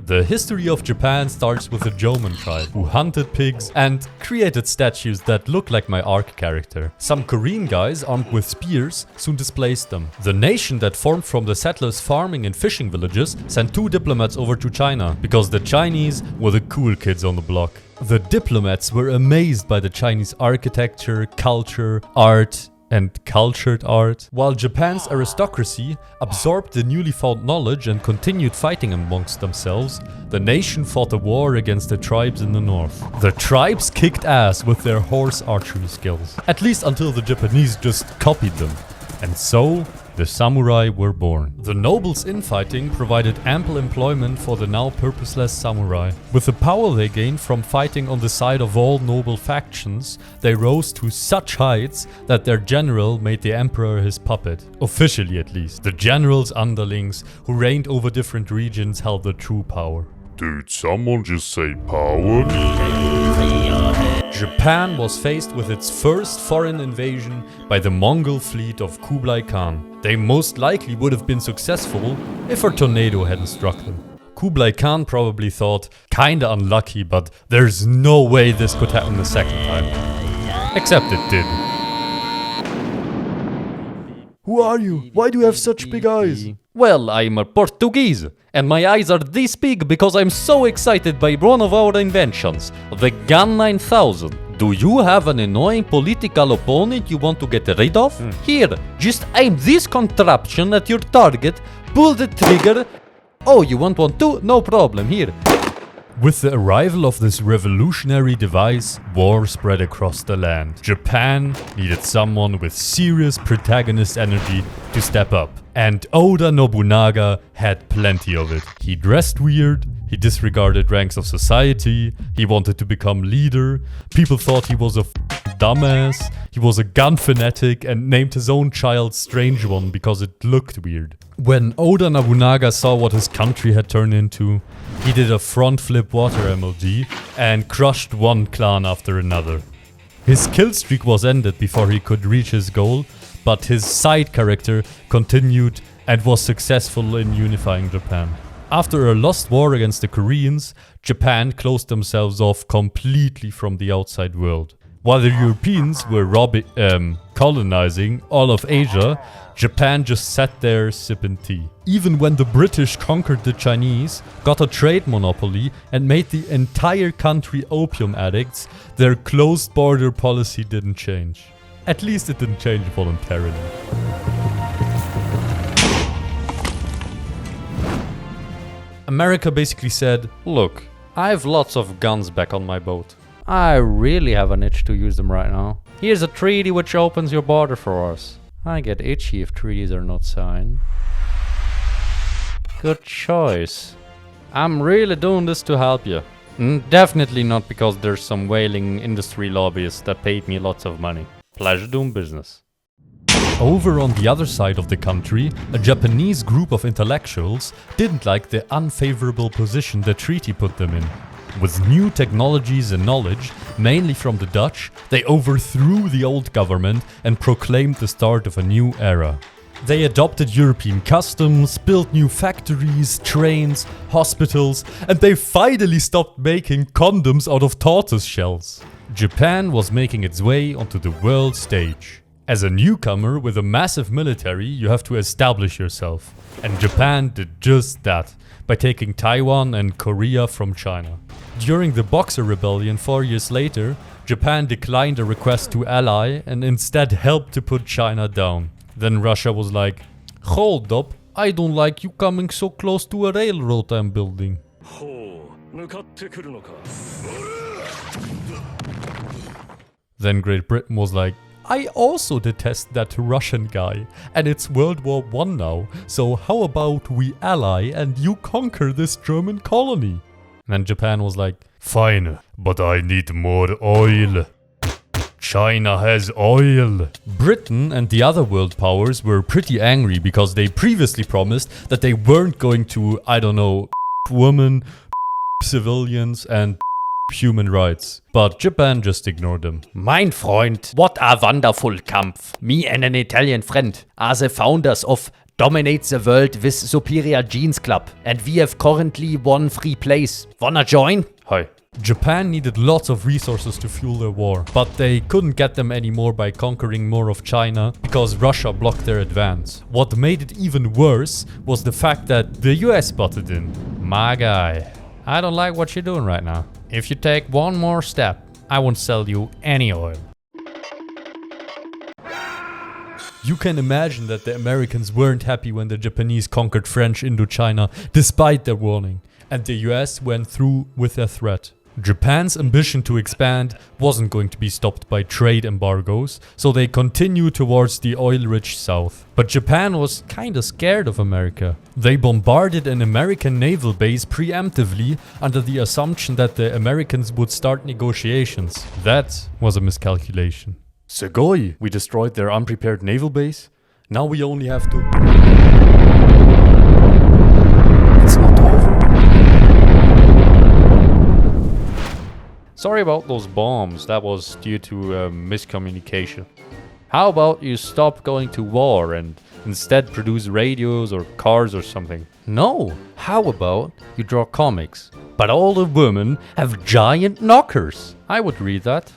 The history of Japan starts with the Jomon tribe, who hunted pigs and created statues that look like my Ark character. Some Korean guys armed with spears soon displaced them. The nation that formed from the settlers' farming and fishing villages sent 2 diplomats over to China, because the Chinese were the cool kids on the block. The diplomats were amazed by the Chinese architecture, culture, art, and cultured art, while Japan's aristocracy absorbed the newly found knowledge and continued fighting amongst themselves. The nation fought a war against the tribes in the north. The tribes kicked ass with their horse archery skills, at least until the Japanese just copied them. And so, the samurai were born. The nobles' infighting provided ample employment for the now purposeless samurai. With the power they gained from fighting on the side of all noble factions, they rose to such heights that their general made the emperor his puppet. Officially at least. The general's underlings, who reigned over different regions, held the true power. Did someone just say power? Japan was faced with its first foreign invasion by the Mongol fleet of Kublai Khan. They most likely would have been successful if a tornado hadn't struck them. Kublai Khan probably thought, kinda unlucky, but there's no way this could happen a second time. Except it did. Who are you? Why do you have such big eyes? Well, I'm a Portuguese, and my eyes are this big because I'm so excited by one of our inventions, the Gun 9000. Do you have an annoying political opponent you want to get rid of? Here, just aim this contraption at your target, pull the trigger. Oh, you want one too? No problem, here. With the arrival of this revolutionary device, war spread across the land. Japan needed someone with serious protagonist energy to step up. And Oda Nobunaga had plenty of it. He dressed weird, he disregarded ranks of society, he wanted to become leader, people thought he was a dumbass, he was a gun fanatic and named his own child Strange One because it looked weird. When Oda Nobunaga saw what his country had turned into, he did a front flip water MLG and crushed one clan after another. His kill streak was ended before he could reach his goal, but his side character continued and was successful in unifying Japan. After a lost war against the Koreans, Japan closed themselves off completely from the outside world. While the Europeans were colonizing all of Asia, Japan just sat there sipping tea. Even when the British conquered the Chinese, got a trade monopoly and made the entire country opium addicts, their closed border policy didn't change. At least it didn't change voluntarily. America basically said, look, I have lots of guns back on my boat. I really have an itch to use them right now. Here's a treaty which opens your border for us. I get itchy if treaties are not signed. Good choice. I'm really doing this to help you. Definitely not because there's some whaling industry lobbyists that paid me lots of money. Pleasure doing business. Over on the other side of the country, a Japanese group of intellectuals didn't like the unfavorable position the treaty put them in. With new technologies and knowledge, mainly from the Dutch, they overthrew the old government and proclaimed the start of a new era. They adopted European customs, built new factories, trains, hospitals, and they finally stopped making condoms out of tortoise shells. Japan was making its way onto the world stage. As a newcomer with a massive military, you have to establish yourself. And Japan did just that, by taking Taiwan and Korea from China. During the Boxer Rebellion 4 years later, Japan declined a request to ally and instead helped to put China down. Then Russia was like, hold up, I don't like you coming so close to a railroad I'm building. Then Great Britain was like, I also detest that Russian guy, and it's World War I now, so how about we ally and you conquer this German colony? And Japan was like, fine, but I need more oil. China has oil. Britain and the other world powers were pretty angry because they previously promised that they weren't going to, I don't know, women, civilians and human rights. But Japan just ignored them. Mein Freund, what a wonderful Kampf. Me and an Italian friend are the founders of dominates the world with superior genes club, and we have currently one free place. Wanna join? Hi. Japan needed lots of resources to fuel their war, but they couldn't get them anymore by conquering more of China because Russia blocked their advance. What made it even worse was the fact that the US butted in. My guy, I don't like what you're doing right now. If you take one more step, I won't sell you any oil. You can imagine that the Americans weren't happy when the Japanese conquered French Indochina despite their warning, and the US went through with their threat. Japan's ambition to expand wasn't going to be stopped by trade embargoes, so they continued towards the oil-rich south. But Japan was kinda scared of America. They bombarded an American naval base preemptively under the assumption that the Americans would start negotiations. That was a miscalculation. Sugoi, we destroyed their unprepared naval base. Now we only have to... It's not over. Sorry about those bombs, that was due to miscommunication. How about you stop going to war and instead produce radios or cars or something? No, how about you draw comics, but all the women have giant knockers? I would read that.